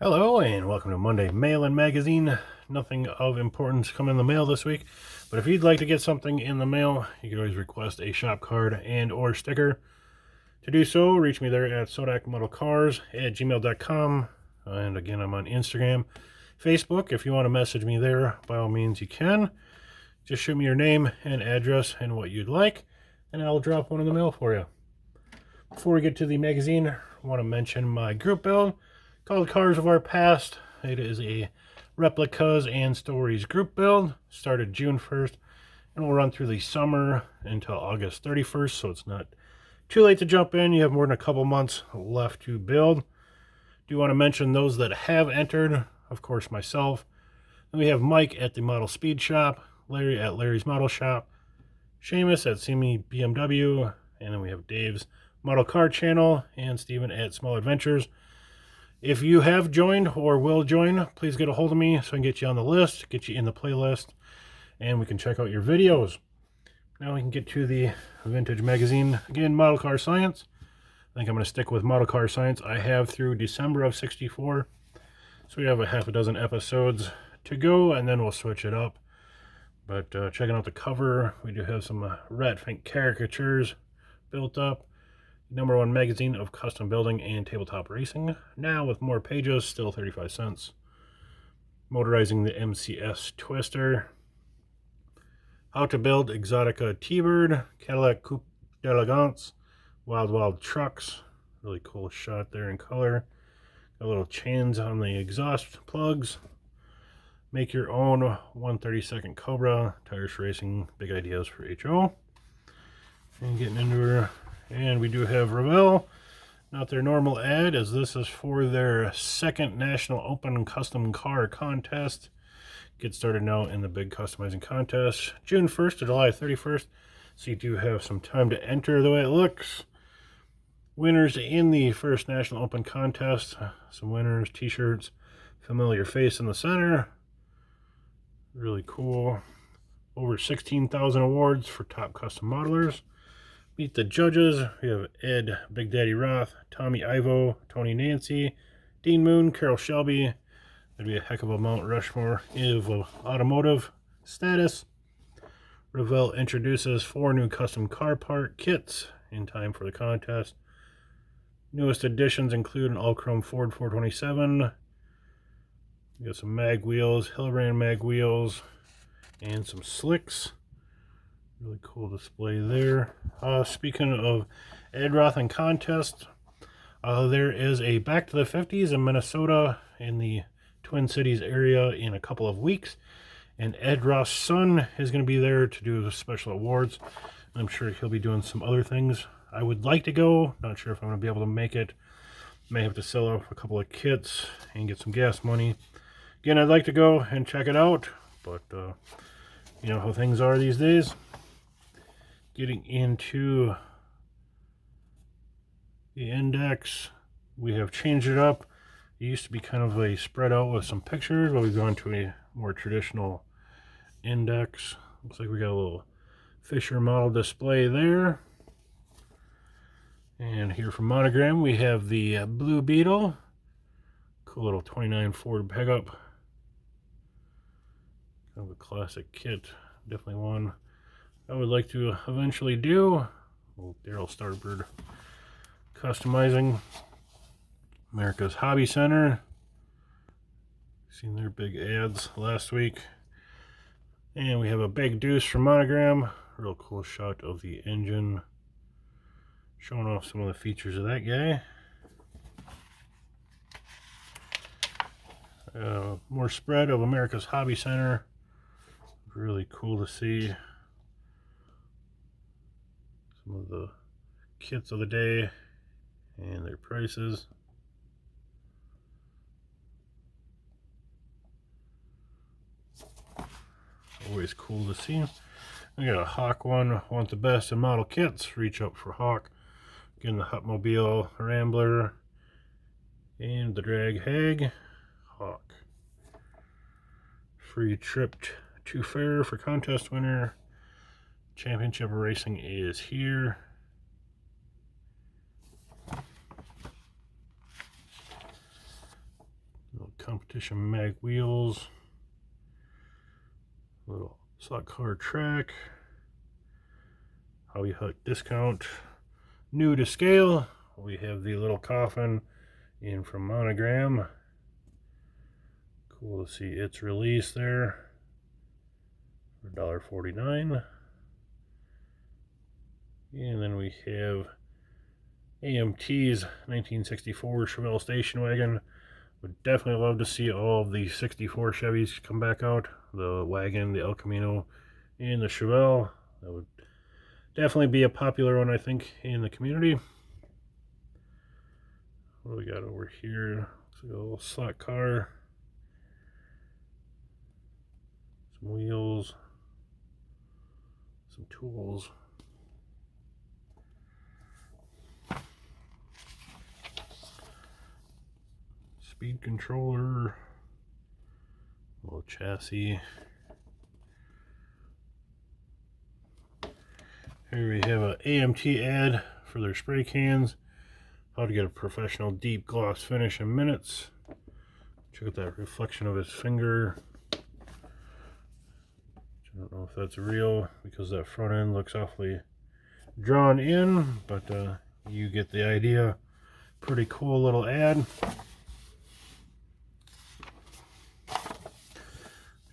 Hello and welcome to Monday Mail-In Magazine. Nothing of importance come in the mail this week, but if you'd like to get something in the mail, you can always request a shop card and or sticker. To do so, reach me there at Sodakmodelcars@gmail.com. And again, I'm on Instagram, Facebook. If you want to message me there, by all means you can. Just shoot me your name and address and what you'd like, and I'll drop one in the mail for you. Before we get to the magazine, I want to mention my group build called Cars of Our Past. It is a replicas and stories group build. Started June 1st and will run through the summer until August 31st, so it's not too late to jump in. You have more than a couple months left to build. Do want to mention those that have entered, of course myself. Then we have Mike at the Model Speed Shop, Larry at Larry's Model Shop, Seamus at Simi BMW, and then we have Dave's Model Car Channel, and Steven at Small Adventures. If you have joined or will join, please get a hold of me so I can get you on the list, get you in the playlist, and we can check out your videos. Now we can get to the vintage magazine. Again, Model Car Science. I think I'm going to stick with Model Car Science. I have through December of '64. So we have a half a dozen episodes to go, and then we'll switch it up. But checking out the cover, we do have some Rat Fink caricatures built up. #1 magazine of custom building and tabletop racing. Now with more pages, still 35 cents. Motorizing the MCS Twister. How to build Exotica T-Bird. Cadillac Coupe d'Elegance. Wild Wild Trucks. Really cool shot there in color. Got little chains on the exhaust plugs. Make your own 1/32 Cobra. Tires Racing. Big ideas for HO. And getting into her. And we do have Revell, not their normal ad, as this is for their second National Open Custom Car Contest. Get started now in the big customizing contest, June 1st to July 31st. So you do have some time to enter the way it looks. Winners in the first National Open Contest. Some winners, t-shirts, familiar face in the center. Really cool. Over 16,000 awards for top custom modelers. Meet the judges. We have Ed, Big Daddy Roth, Tommy Ivo, Tony Nancy, Dean Moon, Carol Shelby. That'd be a heck of a Mount Rushmore of automotive status. Revell introduces 4 new custom car part kits in time for the contest. Newest additions include an all-chrome Ford 427. We got some mag wheels, Hillebrand mag wheels, and some slicks. Really cool display there. Speaking of Ed Roth and contest, there is a Back to the 50s in Minnesota in the Twin Cities area in a couple of weeks. And Ed Roth's son is going to be there to do special awards. I'm sure he'll be doing some other things. I would like to go. Not sure if I'm going to be able to make it. May have to sell off a couple of kits and get some gas money. Again, I'd like to go and check it out. But you know how things are these days. Getting into the index, we have changed it up. It used to be kind of a spread out with some pictures, but we've gone to a more traditional index. Looks like we got a little Fisher model display there. And here from Monogram, we have the Blue Beetle. Cool little 29 Ford pickup. Kind of a classic kit. Definitely one I would like to eventually do. Little Daryl Starbird customizing. America's Hobby Center. Seen their big ads last week. And we have a Big Deuce from Monogram. Real cool shot of the engine. Showing off some of the features of that guy. More spread of America's Hobby Center. Really cool to see some of the kits of the day and their prices. Always cool to see. We got a Hawk one. Want the best in model kits? Reach up for Hawk. Again, the Hotmobile Rambler and the Drag Hag Hawk. Free trip to fair for contest winner. Championship racing is here. competition mag wheels, little slot car track, Hobby Hut discount, new to scale. We have the little coffin in from Monogram. Cool to see its release there for $1.49. And then we have AMT's 1964 Chevelle station wagon. Would definitely love to see all of the 64 Chevys come back out. The wagon, the El Camino, and the Chevelle. That would definitely be a popular one, I think, in the community. What do we got over here? Looks like a little slot car. Some wheels. Some tools. Speed controller. Little chassis. Here we have an AMT ad for their spray cans. How to get a professional deep gloss finish in minutes. Check out that reflection of his finger. I don't know if that's real because that front end looks awfully drawn in, but you get the idea. Pretty cool little ad.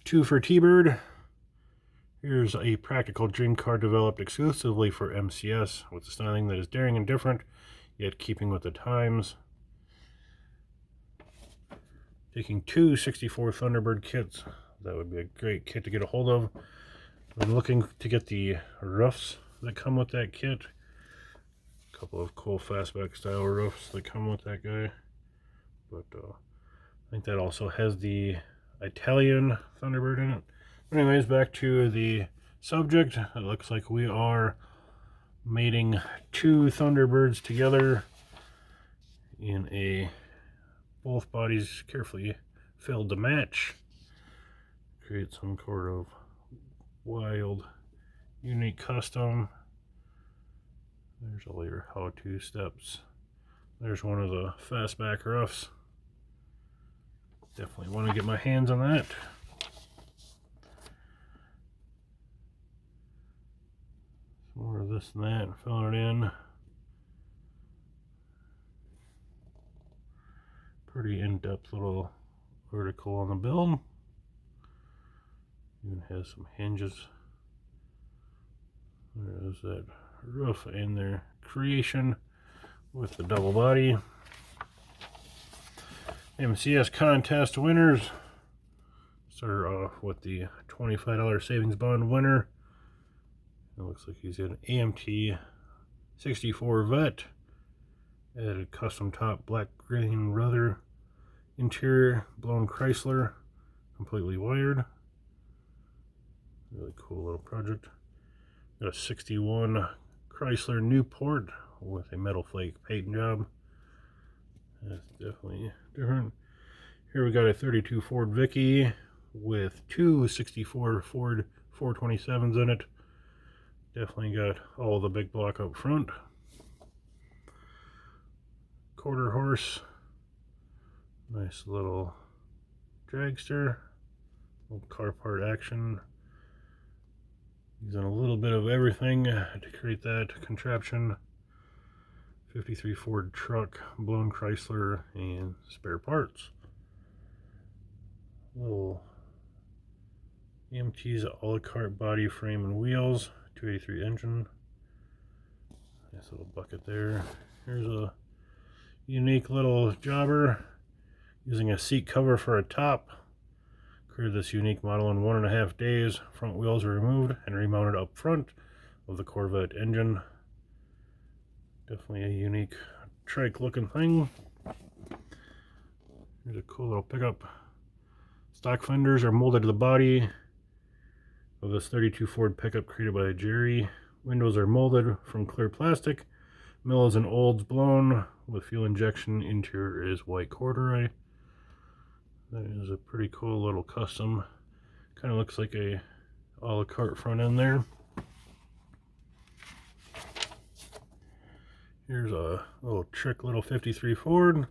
2 for T-Bird. Here's a practical dream car developed exclusively for MCS with a styling that is daring and different, yet keeping with the times. Taking 2 64 Thunderbird kits. That would be a great kit to get a hold of. I'm looking to get the roofs that come with that kit. A couple of cool fastback style roofs that come with that guy. But I think that also has the Italian Thunderbird in it. Anyways, back to the subject. It looks like we are mating 2 Thunderbirds together in a both bodies carefully filled to match. Create some sort of wild, unique custom. There's all your how-to steps. There's one of the fastback roofs. Definitely want to get my hands on that. More of this and that, filling it in. Pretty in-depth little article on the build. Even has some hinges. There's that roof and their creation with the double body. MCS contest winners. Started off with the $25 savings bond winner. It looks like he's got an AMT 64 Vet. Added custom top black green leather interior, blown Chrysler, completely wired. Really cool little project. Got a 61 Chrysler Newport with a metal flake paint job. That's definitely different. Here we got a 32 Ford Vicky with 2 64 Ford 427s in it. Definitely got all the big block up front. Quarter horse. Nice little dragster. Little car part action. Using a little bit of everything to create that contraption. 53 Ford truck, blown Chrysler, and spare parts. Little AMT's a la carte body, frame, and wheels. 283 engine. Nice little bucket there. Here's a unique little jobber using a seat cover for a top. Created this unique model in 1.5 days. Front wheels were removed and remounted up front of the Corvette engine. Definitely a unique trike looking thing. Here's a cool little pickup. Stock fenders are molded to the body of this 32 Ford pickup created by Jerry. Windows are molded from clear plastic. Mills and Olds blown with fuel injection. Interior is white corduroy. That is a pretty cool little custom. Kind of looks like a a la carte front end there. Here's a little trick little 53 Ford.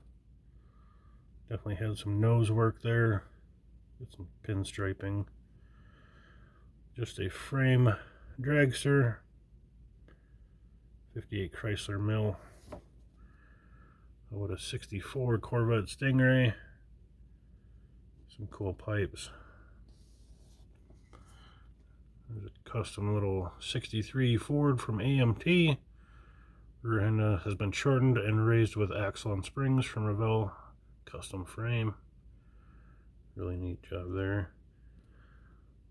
Definitely had some nose work there. Get some pinstriping. Just a frame dragster. 58 Chrysler Mill. What a 64 Corvette Stingray. Some cool pipes. There's a custom little 63 Ford from AMT. Rear end has been shortened and raised with axle and springs from Revell. Custom frame. Really neat job there.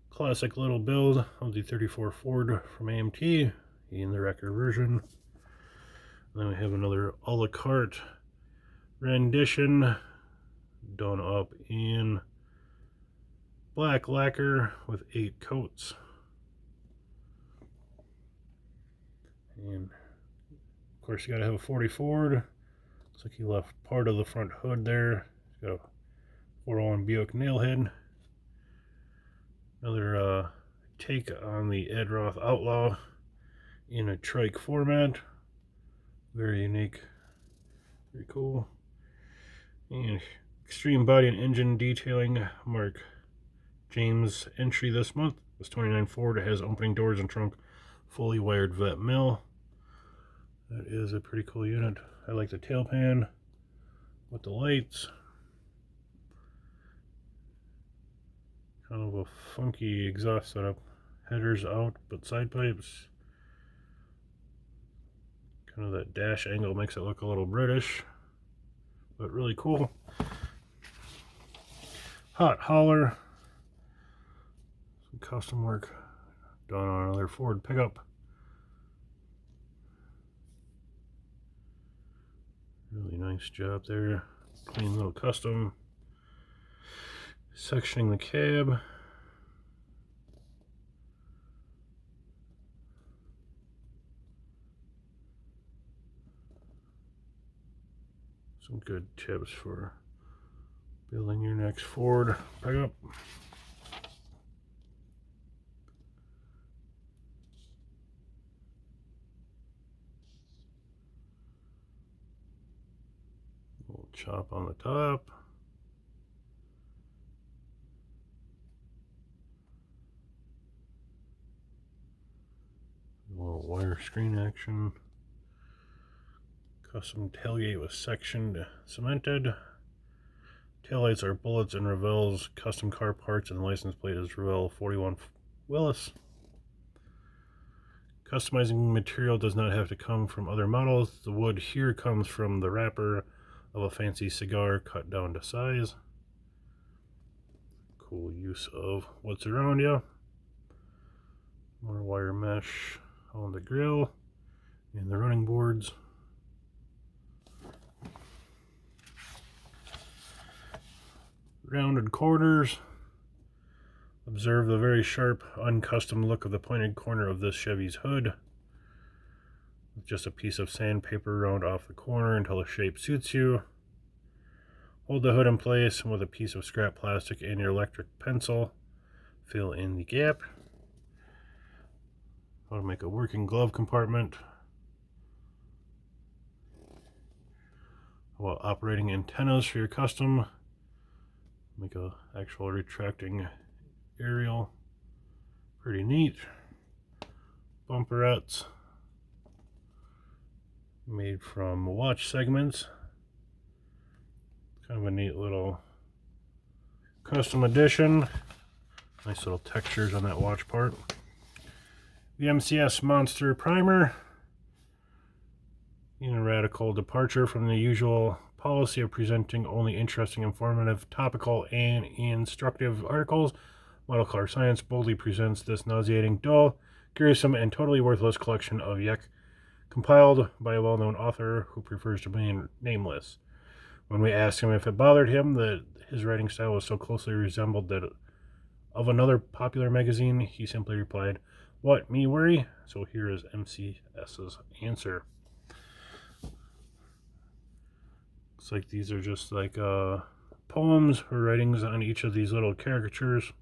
Classic little build of the 34 Ford from AMT in the record version. Then we have another a la carte rendition done up in black lacquer with 8 coats. And of course you gotta have a 40 Ford. Looks like he left part of the front hood there. He's got a 401 Buick nailhead. Another take on the Adroth Outlaw in a trike format. Very unique. Very cool. And extreme body and engine detailing. Mark James entry this month. This 29 Ford. It has opening doors and trunk. Fully wired vet mill. That is a pretty cool unit. I like the tail pan with the lights. Kind of a funky exhaust setup. Headers out, but side pipes. Kind of that dash angle makes it look a little British, but really cool. Hot hauler. Some custom work done on another Ford pickup. Really nice job there. Clean little custom. Sectioning the cab. Some good tips for building your next Ford pickup. Little chop on the top. A little wire screen action. Custom tailgate was sectioned, cemented. Taillights are bullets and Revell's. Custom car parts and license plate is Revell 41 Willis. Customizing material does not have to come from other models. The wood here comes from the wrapper of a fancy cigar cut down to size. Cool use of what's around you. More wire mesh on the grill and the running boards. Rounded corners. Observe the very sharp, uncustom look of the pointed corner of this Chevy's hood. With just a piece of sandpaper round off the corner until the shape suits you. Hold the hood in place and with a piece of scrap plastic and your electric pencil, fill in the gap. How to make a working glove compartment. How about operating antennas for your custom. Make a actual retracting aerial. Pretty neat. Bumperettes made from watch segments. Kind of a neat little custom edition. Nice little textures on that watch part. The MCS Monster Primer. In a radical departure from the usual policy of presenting only interesting, informative, topical, and instructive articles, Model Car Science boldly presents this nauseating, dull, gruesome, and totally worthless collection of yuck, compiled by a well-known author who prefers to remain nameless. When we asked him if it bothered him that his writing style was so closely resembled that of another popular magazine, he simply replied, "What, me worry?" So here is MCS's answer. Looks like these are just like poems or writings on each of these little caricatures.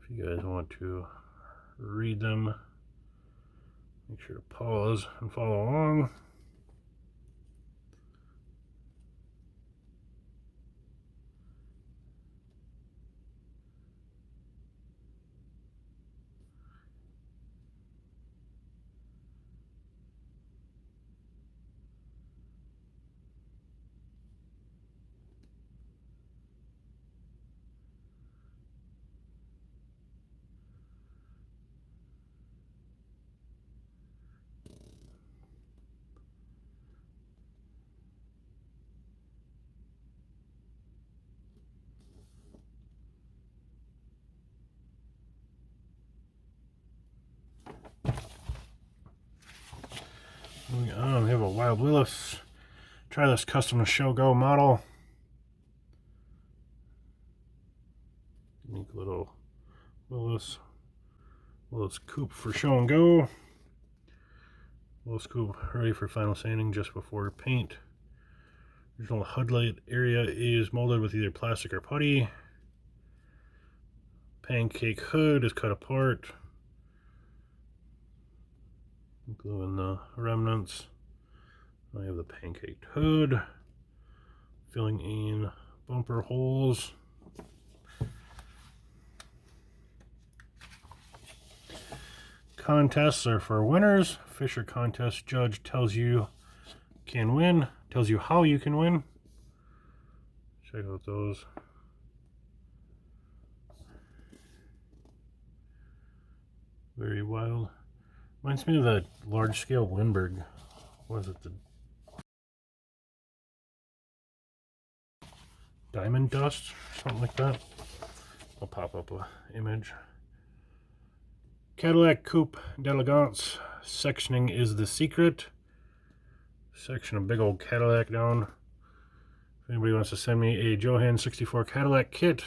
If you guys want to read them, make sure to pause and follow along. Wild Willis. Try this custom show go model. Unique little Willis coupe for show and go. Willis coupe ready for final sanding just before paint. Original headlight area is molded with either plastic or putty. Pancake hood is cut apart. Glue in the remnants. I have the pancaked hood. Filling in bumper holes. Contests are for winners. Fisher contest judge tells you can win. Tells you how you can win. Check out those. Very wild. Reminds me of the large scale Lindbergh. What is it? The diamond dust? Something like that. I'll pop up an image. Cadillac Coupe d'Elegance. Sectioning is the secret. Section a big old Cadillac down. If anybody wants to send me a Johan 64 Cadillac kit,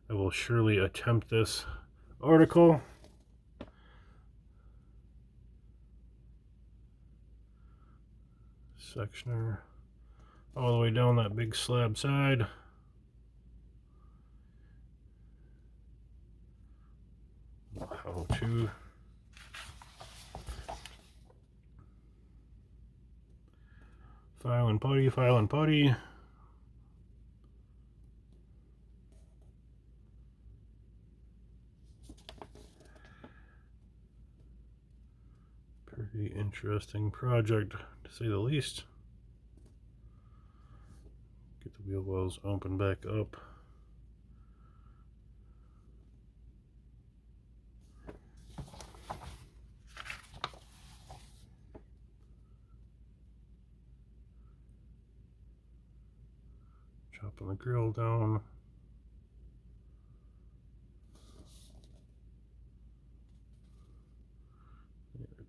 I will surely attempt this article. Sectioner all the way down that big slab side. How to file and putty, file and putty. Pretty interesting project, to say the least. Get the wheel wells open back up. Chopping the grill down.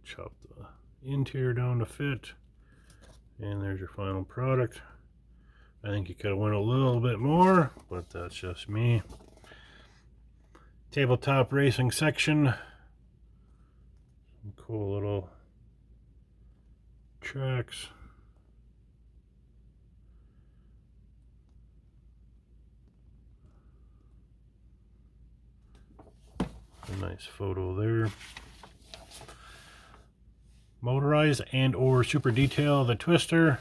Chop the interior down to fit, and there's your final product. I think you could have went a little bit more, but that's just me. Tabletop racing section. Some cool little tracks. A nice photo there. Motorized and or super detail the twister.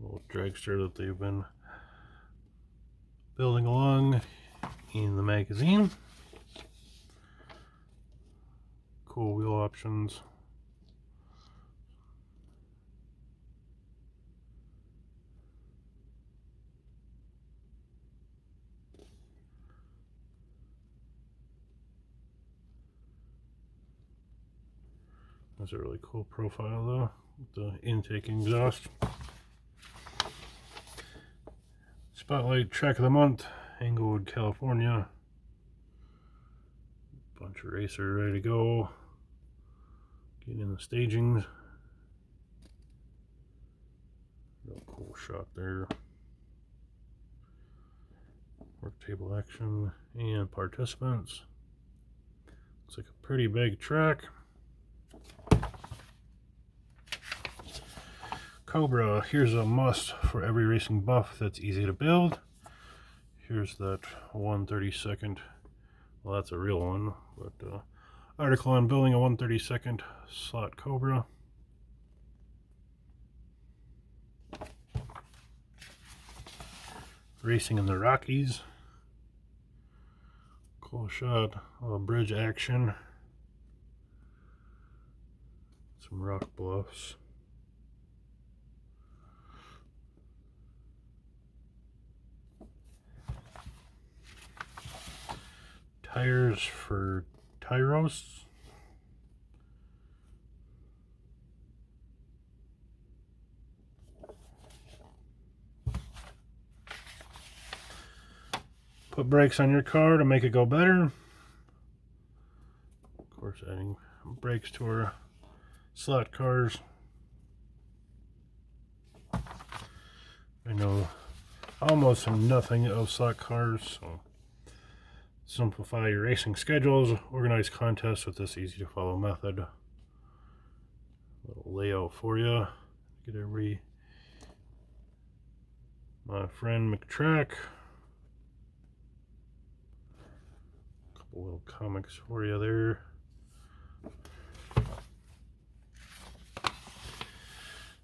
Little dragster that they've been building along in the magazine. Cool wheel options. That's a really cool profile though, with the intake exhaust. Spotlight track of the month, Englewood, California. Bunch of racers ready to go. Getting in the stagings. Real cool shot there. Work table action and participants. Looks like a pretty big track. Cobra, here's a must for every racing buff that's easy to build. Here's that 1/32. Well, that's a real one, but article on building a 1/32 slot Cobra. Racing in the Rockies. Cool shot, a little bridge action. Some rock bluffs. Tires for Tyros. Put brakes on your car to make it go better. Of course, adding brakes to our slot cars. know almost nothing of slot cars, so simplify your racing schedules, organize contests with this easy to follow method. A little layout for you. Get every my friend McTrack. A couple little comics for you there.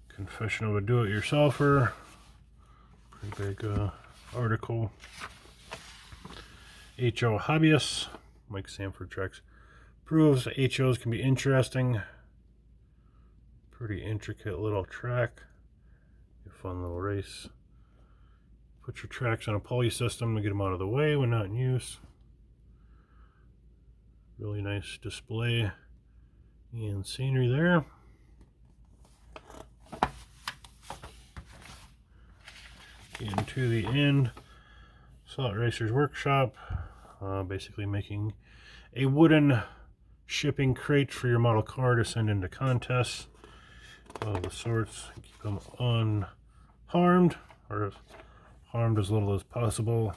Confession of a do-it-yourselfer. Pretty big article. HO Hobbyists. Mike Sanford Tracks proves HOs can be interesting. Pretty intricate little track. A fun little race. Put your tracks on a pulley system to get them out of the way when not in use. Really nice display and scenery there. Into the end, Slot Racers Workshop, basically making a wooden shipping crate for your model car to send into contests of the sorts. Keep them unharmed, or harmed as little as possible.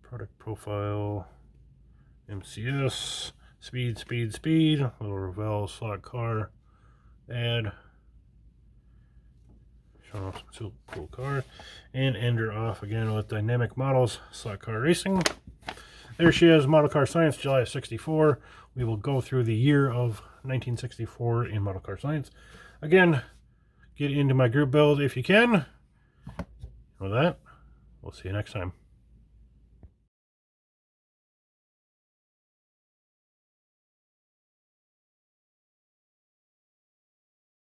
Product profile, MCS, speed, little Revell slot car ad. Showing off some cool cars, and end her off again with Dynamic Models Slot Car Racing. There she is, Model Car Science, July of '64. We will go through the year of 1964 in Model Car Science. Again, get into my group build if you can. With that, we'll see you next time.